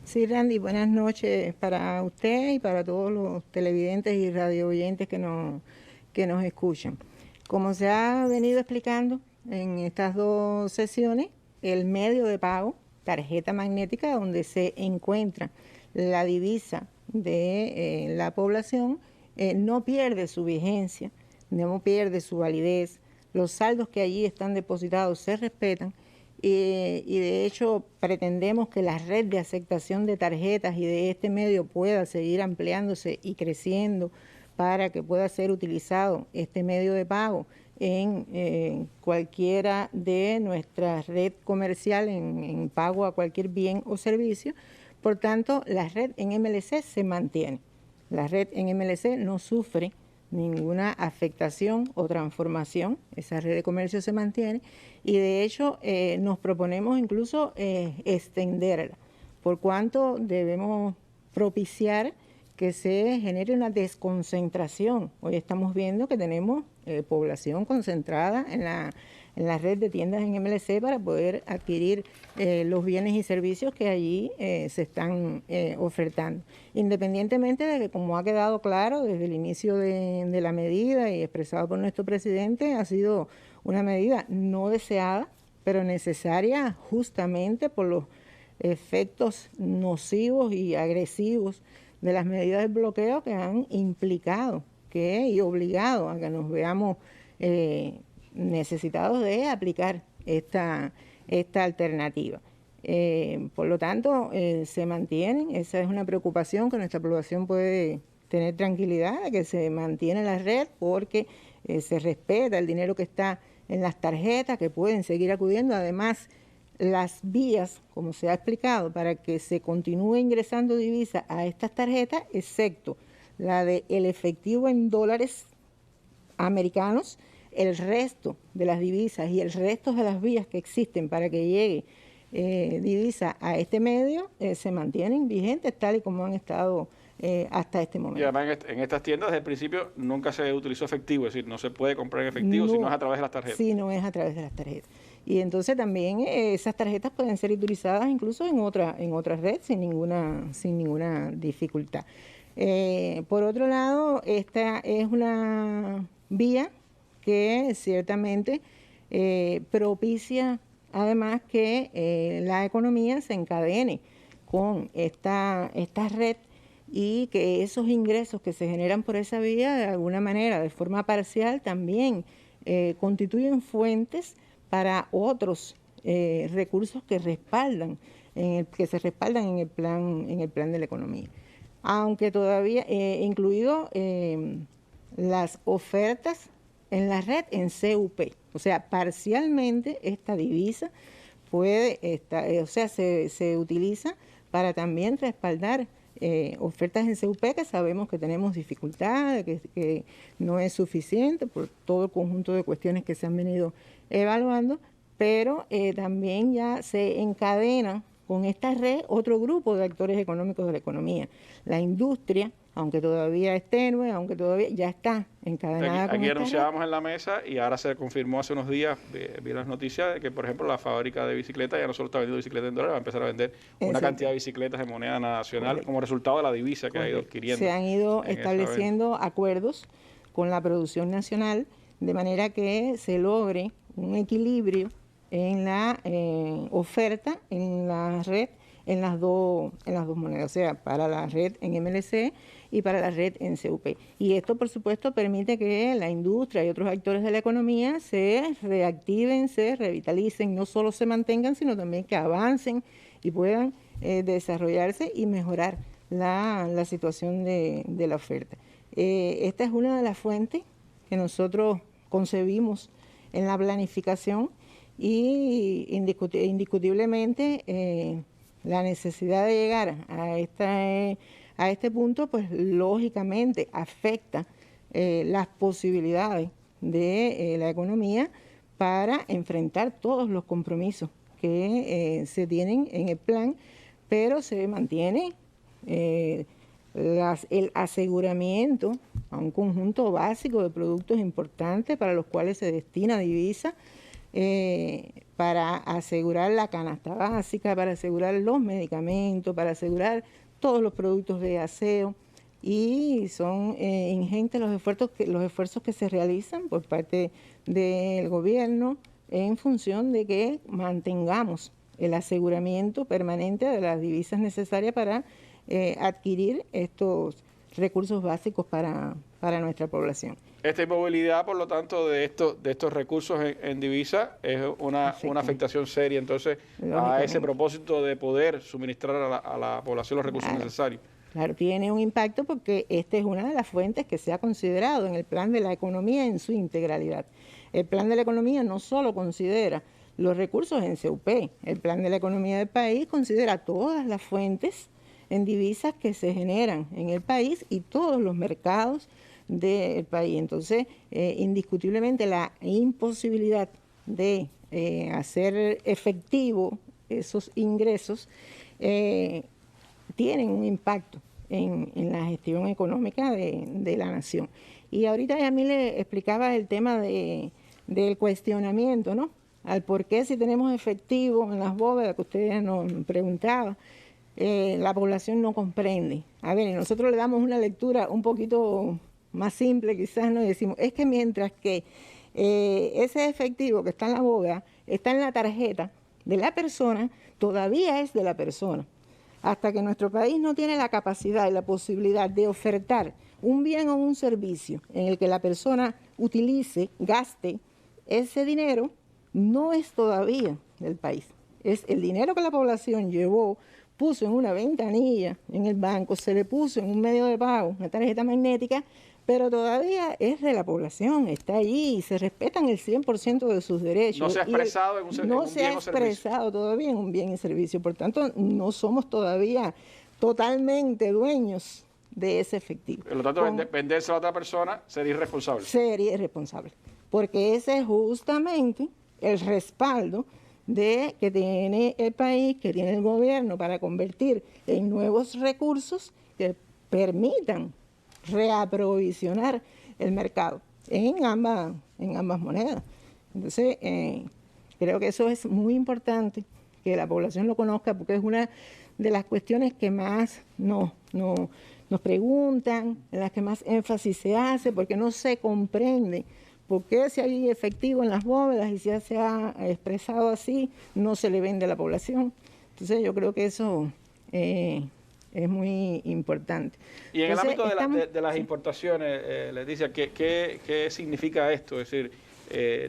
Sí, Randy, buenas noches para usted y para todos los televidentes y radio oyentes que nos escuchan. Como se ha venido explicando en estas dos sesiones, el medio de pago, tarjeta magnética, donde se encuentra la divisa de la población, no pierde su vigencia, no pierde su validez. Los saldos que allí están depositados se respetan. Y de hecho pretendemos que la red de aceptación de tarjetas y de este medio pueda seguir ampliándose y creciendo para que pueda ser utilizado este medio de pago en cualquiera de nuestras red comercial en pago a cualquier bien o servicio. Por tanto, la red en MLC se mantiene. La red en MLC no sufre ninguna afectación o transformación, esa red de comercio se mantiene y de hecho nos proponemos incluso extenderla, por cuanto debemos propiciar que se genere una desconcentración. Hoy estamos viendo que tenemos población concentrada en la red de tiendas en MLC para poder adquirir los bienes y servicios que allí se están ofertando. Independientemente de que, como ha quedado claro desde el inicio de la medida y expresado por nuestro presidente, ha sido una medida no deseada, pero necesaria justamente por los efectos nocivos y agresivos de las medidas de bloqueo que han implicado y obligado a que nos veamos necesitados de aplicar esta alternativa. Por lo tanto, se mantienen, esa es una preocupación que nuestra población puede tener tranquilidad, de que se mantiene la red porque se respeta el dinero que está en las tarjetas, que pueden seguir acudiendo. Además, las vías, como se ha explicado, para que se continúe ingresando divisa a estas tarjetas, excepto la del efectivo en dólares americanos, el resto de las divisas y el resto de las vías que existen para que llegue divisa a este medio se mantienen vigentes tal y como han estado hasta este momento. Y además en estas tiendas desde el principio nunca se utilizó efectivo, es decir, no se puede comprar en efectivo No, si no es a través de las tarjetas. Si no es a través de las tarjetas. Y entonces también esas tarjetas pueden ser utilizadas incluso en otra red sin ninguna dificultad. Por otro lado, esta es una vía que ciertamente propicia además que la economía se encadene con esta red y que esos ingresos que se generan por esa vía de alguna manera, de forma parcial, también constituyen fuentes para otros recursos que se respaldan en el plan de la economía. Aunque todavía, incluido las ofertas en la red en CUP, o sea, parcialmente esta divisa se utiliza para también respaldar ofertas en CUP que sabemos que tenemos dificultades, que no es suficiente por todo el conjunto de cuestiones que se han venido evaluando, pero también ya se encadena con esta red otro grupo de actores económicos de la economía. La industria, aunque todavía es tenue, aunque todavía ya está encadenada con esta red. Aquí anunciábamos en la mesa y ahora se confirmó hace unos días, vi las noticias de que, por ejemplo, la fábrica de bicicletas ya no solo está vendiendo bicicletas en dólares, va a empezar a vender una cantidad de bicicletas en moneda nacional como resultado de la divisa que ha ido adquiriendo. Se han ido estableciendo acuerdos con la producción nacional de manera que se logre un equilibrio en la oferta en la red en las dos monedas, o sea, para la red en MLC y para la red en CUP. Y esto, por supuesto, permite que la industria y otros actores de la economía se reactiven, se revitalicen, no solo se mantengan, sino también que avancen y puedan desarrollarse y mejorar la situación de la oferta. Esta es una de las fuentes que nosotros concebimos en la planificación y indiscutiblemente la necesidad de llegar a este punto, pues lógicamente afecta las posibilidades de la economía para enfrentar todos los compromisos que se tienen en el plan, pero se mantiene el aseguramiento a un conjunto básico de productos importantes para los cuales se destina divisa para asegurar la canasta básica, para asegurar los medicamentos, para asegurar todos los productos de aseo. Y son ingentes los esfuerzos que se realizan por parte del gobierno en función de que mantengamos el aseguramiento permanente de las divisas necesarias para adquirir estos recursos básicos para nuestra población. Esta inmovilidad, por lo tanto, de estos recursos en divisa es una afectación seria, entonces, a ese propósito de poder suministrar a la población los recursos necesarios. Claro, tiene un impacto porque esta es una de las fuentes que se ha considerado en el plan de la economía en su integralidad. El plan de la economía no solo considera los recursos en CUP, el plan de la economía del país considera todas las fuentes en divisas que se generan en el país y todos los mercados del país. Entonces, indiscutiblemente la imposibilidad de hacer efectivo esos ingresos tienen un impacto en la gestión económica de la nación. Y ahorita Yamil le explicaba el tema del cuestionamiento, ¿no? Al por qué si tenemos efectivo en las bóvedas, que usted nos preguntaba, la población no comprende. A ver, nosotros le damos una lectura un poquito más simple, quizás nos decimos, es que mientras que ese efectivo que está en la bóveda está en la tarjeta de la persona, todavía es de la persona. Hasta que nuestro país no tiene la capacidad y la posibilidad de ofertar un bien o un servicio en el que la persona utilice, gaste ese dinero, no es todavía del país. Es el dinero que la población llevó, puso en una ventanilla en el banco, se le puso en un medio de pago, una tarjeta magnética, pero todavía es de la población, está allí y se respetan el 100% de sus derechos. No se ha expresado en un bien o servicio. No se ha expresado todavía en un bien y servicio, por tanto no somos todavía totalmente dueños de ese efectivo. Por lo tanto, venderse a otra persona sería irresponsable. Sería irresponsable, porque ese es justamente el respaldo que tiene el país, que tiene el gobierno para convertir en nuevos recursos que permitan reaprovisionar el mercado en ambas monedas. Entonces, creo que eso es muy importante, que la población lo conozca, porque es una de las cuestiones que más nos preguntan, en las que más énfasis se hace, porque no se comprende por qué si hay efectivo en las bóvedas y si ya se ha expresado así, no se le vende a la población. Entonces, yo creo que eso es muy importante. Y en el ámbito de las importaciones, Leticia, ¿qué significa esto? Es decir,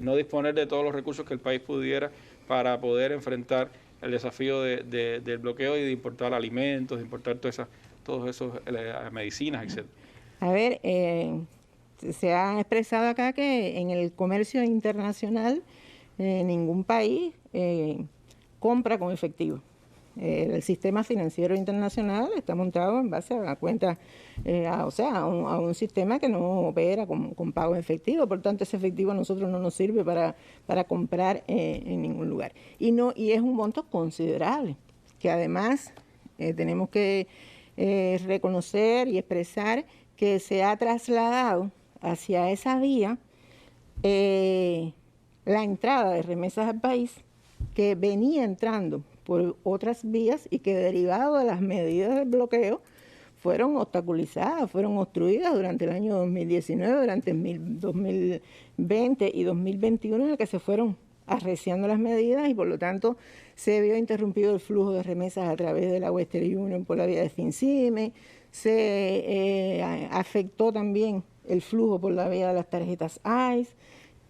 no disponer de todos los recursos que el país pudiera para poder enfrentar el desafío del bloqueo y de importar alimentos, de importar todos esos medicinas, etc. A ver, se ha expresado acá que en el comercio internacional ningún país compra con efectivo. El sistema financiero internacional está montado en base a cuentas, a un sistema que no opera con pago en efectivo, por tanto ese efectivo a nosotros no nos sirve para comprar en ningún lugar. Y es un monto considerable, que además tenemos que reconocer y expresar que se ha trasladado hacia esa vía la entrada de remesas al país, que venía entrando por otras vías y que derivado de las medidas del bloqueo fueron obstaculizadas, fueron obstruidas durante el año 2019, durante el 2020 y 2021, en el que se fueron arreciando las medidas y por lo tanto se vio interrumpido el flujo de remesas a través de la Western Union por la vía de Fincime, se afectó también el flujo por la vía de las tarjetas ICE.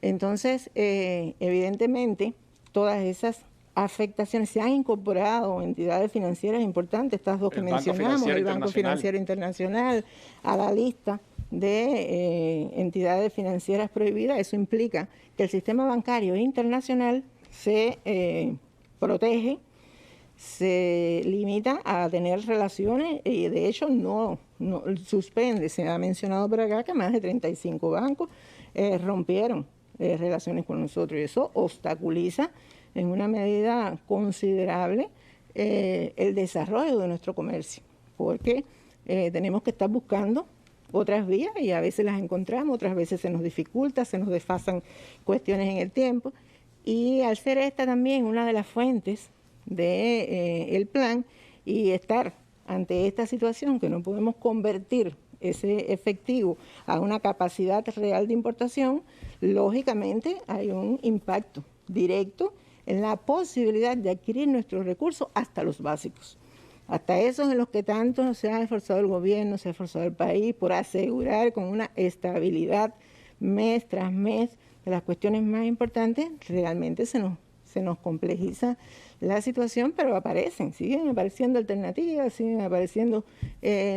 Entonces, evidentemente, todas esas afectaciones se han incorporado entidades financieras importantes, estas dos que mencionamos, el Banco Financiero Internacional, a la lista de entidades financieras prohibidas. Eso implica que el sistema bancario internacional se protege, se limita a tener relaciones y de hecho no suspende. Se ha mencionado por acá que más de 35 bancos rompieron relaciones con nosotros y eso obstaculiza en una medida considerable el desarrollo de nuestro comercio, porque tenemos que estar buscando otras vías y a veces las encontramos, otras veces se nos dificulta, se nos desfasan cuestiones en el tiempo Y al ser esta también una de las fuentes del plan y estar ante esta situación que no podemos convertir ese efectivo a una capacidad real de importación, lógicamente hay un impacto directo en la posibilidad de adquirir nuestros recursos hasta los básicos. Hasta esos en los que tanto se ha esforzado el gobierno, se ha esforzado el país por asegurar con una estabilidad mes tras mes de las cuestiones más importantes, realmente se nos complejiza la situación, pero siguen apareciendo alternativas, siguen apareciendo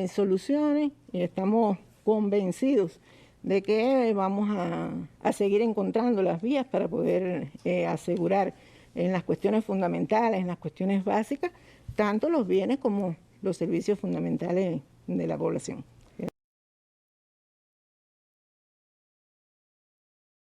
soluciones y estamos convencidos de que vamos a seguir encontrando las vías para poder asegurar en las cuestiones fundamentales, en las cuestiones básicas, tanto los bienes como los servicios fundamentales de la población.